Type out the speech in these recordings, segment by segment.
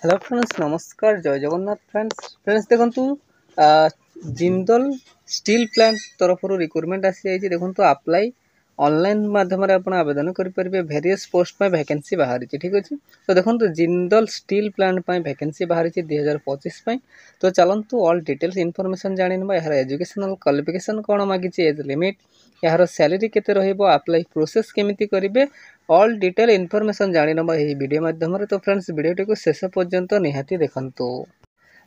Hello friends, नमस्कार, जय Jagannath. Friends देखंतु जिंदल स्टील प्लांट तरफ रिक्रुटमेंट आसी जाइए। देखो अप्लाई ऑनलाइन माध्यम आपण आवेदन करेंगे। वेरियस पोस्ट पर वैकेंसी बाहरी, ठीक अच्छे। तो देखो जिंदल स्टील प्लांट पर वैकेंसी बाहरी 2025। तो चलतु ऑल डिटेल्स इनफॉरमेशन जाना। यार एजुकेशनल क्वालिफिकेशन कौन मागी, एज लिमिट, यार सैलरी केते रहिबो, अप्लाई प्रोसेस केमिति करिवे, ऑल डिटेल इनफॉरमेशन जानी नबा यही वीडियो माध्यम। तो फ्रेंड्स वीडियो को शेष पर्यंत निहाती देखंतु।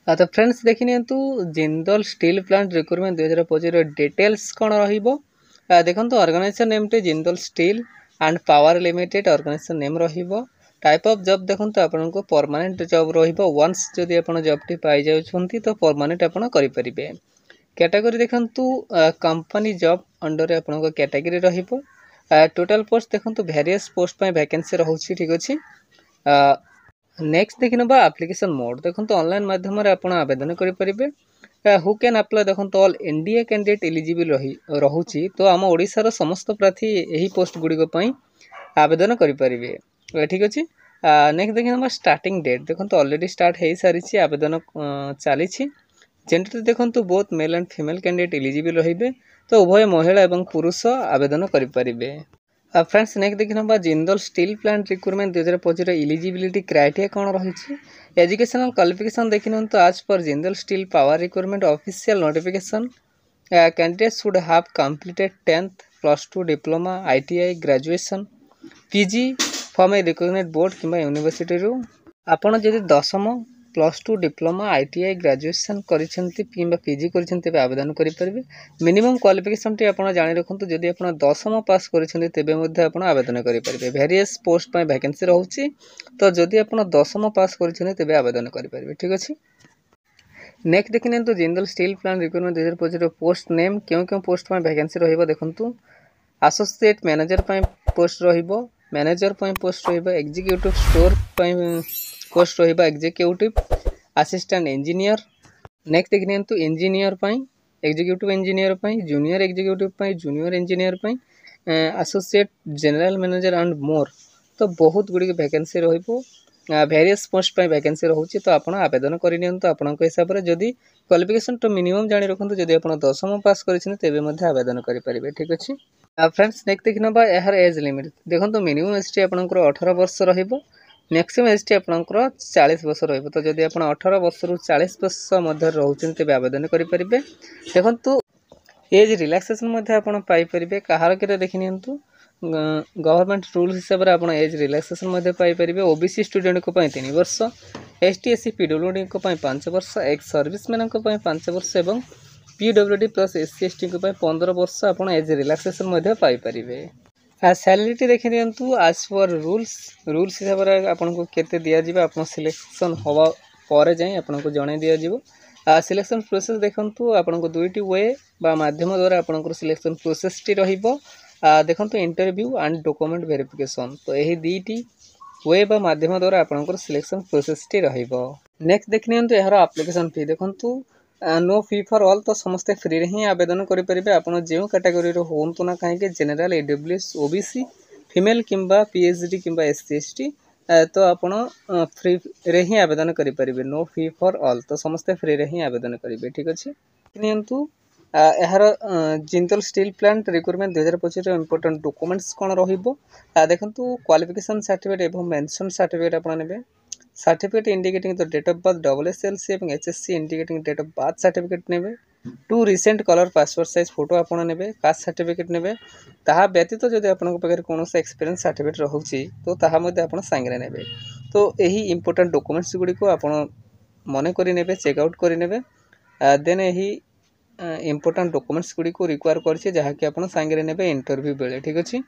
तो फ्रेंड्स देखि नियंतु Jindal steel plant recruitment 2025 details कौन रहिबो। देखंतु ऑर्गेनाइजेशन नेम टे Jindal Steel and Power Limited organisation name रहिबो। टाइप ऑफ जॉब देखंतु आपनको परमानेंट जॉब रहिबो। वंस जदि आपण जॉब टी पाई जाउछंती तो परमानेंट आपण करि परिबे। कैटेगरी देखंतु कंपनी जॉब अंडर रे आपनको कैटेगरी रहिबो। टोटल पोस्ट देखंतु वेरियस पोस्ट पर वैकेंसी रहउछि, ठीक अछि। नेक्स्ट देखि नबा एप्लिकेशन मोड। देखंतु ऑनलाइन माध्यम रे आपण आवेदन करि परिबे। हु कैन अप्लाई देखंतु ऑल इंडिया कैंडिडेट एलिजिबल रहउछि। तो आम ओडिसा रो समस्त प्रार्थी एही पोस्ट गुडी को पई आवेदन करि परिबे, ठीक अछि। नेक्स्ट देखि नबा स्टार्टिंग डेट। देखंतु ऑलरेडी स्टार्ट हेई सारिछि, आवेदन चालिछि। जेंडर देखंतु both male and female candidate eligible रहिबे। तो उभय महिला एवं पुरुष आवेदन करि परिबे। फ्रेंड्स नेक्स्ट देखि नबा Jindal steel plant recruitment 2025 eligibility criteria कौन रही। एजुकेशनल क्वालिफिकेशन देखि तो आज पर Jindal steel power recruitment official notification candidates should have completed 10th +2 diploma ITI graduation PG from a recognised board किंबा यूनिवर्सिटी रू आपण जदि 10th +2 डिप्लोमा ITI ग्रेजुएशन करिसेंती किंबा PG करिसेंती बे आवेदन करि परिबे। मिनिमम क्वालिफिकेशन टी आपण जानि रखंतु। जदि आपण 10th पास करिसेंती तेबे मध्ये आपण आवेदन करि परिबे। वेरियस पोस्ट पर वैकेंसी रहउछि। तो जदि आपण 10th पास करिसेंती तेबे आवेदन करि परिबे, ठीक अछि। नेक्स्ट देखि तो Jindal steel plant recruitment 2025 post name क्यों पोस्ट पर वैकेंसी रहिबो। देखंतु एसोसिएट मैनेजर पर पोस्ट रहिबो, मैनेजर पर पोस्ट रहिबो, एग्जीक्यूटिव स्टोर पर पोस्ट रहिबो, एग्जीक्यूटिव असिस्टेंट इंजीनियर। नेक्स्ट देखि तो इंजीनियर पर, एग्जीक्यूटिव इंजीनियर पर, जूनियर एग्जीक्यूटिव पर, जूनियर इंजीनियर पर, associate general manager and more. तो बहुत गुडी वैकेंसी रहिबो। वेरियस पोस्ट पर वैकेंसी रहउछि। तो आपण आवेदन करि नियंतु आपनक हिसाब रे। जदि क्वालिफिकेशन तो मिनिमम जानि रखंतु। जदि आपण 10th पास करिसिन तेबे मध्ये आवेदन करि परिबे, ठीक अछि। फ्रेंड्स नेक्स्ट देखि नबा यार एज लिमिट। देखंतु मिनिमम एज टी आपनकर 18 वर्ष रहिबो। मैक्सिमम एज टी आपनकर 40 वर्ष रहिबो। तो जदि आपण 18 वर्ष रु 40 वर्ष मध्ये रहउछन तेबे आवेदन करि परिबे। देखंतु एज रिलैक्सेशन मध्ये आपण पाई परिबे। कहार केते देखि नियंतु गवर्नमेंट रूल हिसाब रे आपण एज रिलैक्सेशन मध्ये पाई परिबे। ओबीसी स्टूडेंट को पई 3 वर्ष, एसटी एससी पीडब्ल्यूडी को पई 5 वर्ष, एक्स सर्विसमैन को पई 5 वर्ष एवं पीडब्ल्यूडी प्लस एससी एसटी को पई 15 वर्ष आपण एज रिलैक्सेशन मध्ये पाई परिबे। सैलरी देखि नियंतु आज पर रूल्स हिसाब रे आपन को केते दिया जिबा। आपन सिलेक्शन होवा परे जाई आपन को जणे दिया जिवो। सिलेक्शन प्रोसेस देखंतु आपन को दुईटी वे बा माध्यम द्वारा आपन को सिलेक्शन प्रोसेस टी रहिबो। देखंतु इंटरव्यू एंड डॉक्यूमेंट वेरिफिकेशन। तो यही दीटी वे बा माध्यम द्वारा आपन सिलेक्शन प्रोसेस टी रहिबो। नेक्स्ट देखि नियंतु यार एप्लिकेशन फी। देखंतु नो फी फॉर ऑल। तो समस्त फ्री रे ही आवेदन करि परिबे। आपण जेउ कैटेगरी रो होंतु ना काहे के जनरल AWS OBC फीमेल किंबा PhD किंबा SC ST तो आपण फ्री रे ही आवेदन करि परिबे। No fee for all. तो समस्त फ्री रे ही आवेदन करिबे, ठीक अछि। नियंतु यार Jindal steel plant recruitment 2025 important documents कौन रहिबो। देखंतु क्वालिफिकेशन सर्टिफिकेट एवं मेंशन सर्टिफिकेट आपण नेबे। Certificate indicating the date of birth SSLC एवं HSC indicating date of birth certificate नेबे। 2 recent colour passport size photo आपण नेबे। कास्ट सर्टिफिकेट नेबे। ताहा व्यतीत जदि आपन पाखरे कोनोसे एक्सपीरियंस सर्टिफिकेट रहउछि तो ताहा मध्ये आपण संगरे नेबे। तो एही इंपोर्टेंट डॉक्यूमेंट्स गुडी को आपण मने करि नेबे, चेक आउट करि नेबे। देन एही इंपोर्टेंट डॉक्यूमेंट्स गुडी को रिक्वायर करछि जहा कि आपण संगरे नेबे इंटरव्यू बेले, ठीक अछि।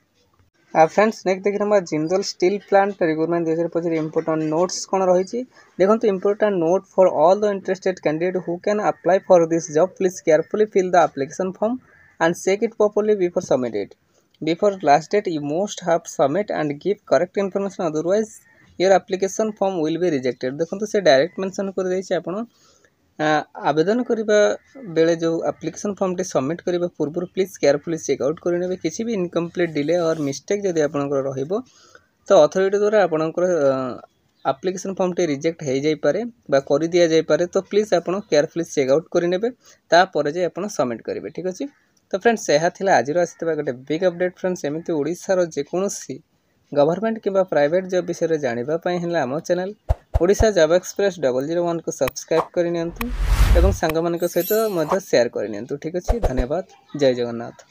फ्रेंड्स नेक्स्ट देखि नबा Jindal steel plant recruitment 2025 important notes कौन रही। देखो important note for all the interested candidate who can apply for this job. Please carefully fill the application form and check it properly before submit it. Before last date you must have submit and give correct information, otherwise your application form will be rejected. देखो से direct mention कर देछि आपण आवेदन करबा बेले जो application form T submit करबा पूर्व प्लीज केयरफुली चेक आउट करनेबे। किसी भी इनकम्प्लीट डिले और मिस्टेक जदि आपनकर रहिबो तो अथॉरिटी द्वारा आपनकर आप्लिकेसन फॉर्म टे रिजेक्ट हो जाई पारे बा कर दिया जाई पारे तो प्लीज आपण केयरफुली चेकआउट करनेबे तापर जे आपण सबमिट करेंगे ठीक अच्छे। तो फ्रेंड्स यह आज आसता गोटे बिग अपडेट फ्रेंड्स एमती ओडिशार जेकोसी गवर्नमेंट किंबा प्राइवेट जॉब विषय जानापी है आम चैनल ओडिशा जॉब एक्सप्रेस 001 को सब्सक्राइब करनी सांग मान सहित शेयर करनी ठीक अच्छे। धन्यवाद। जय जगन्नाथ।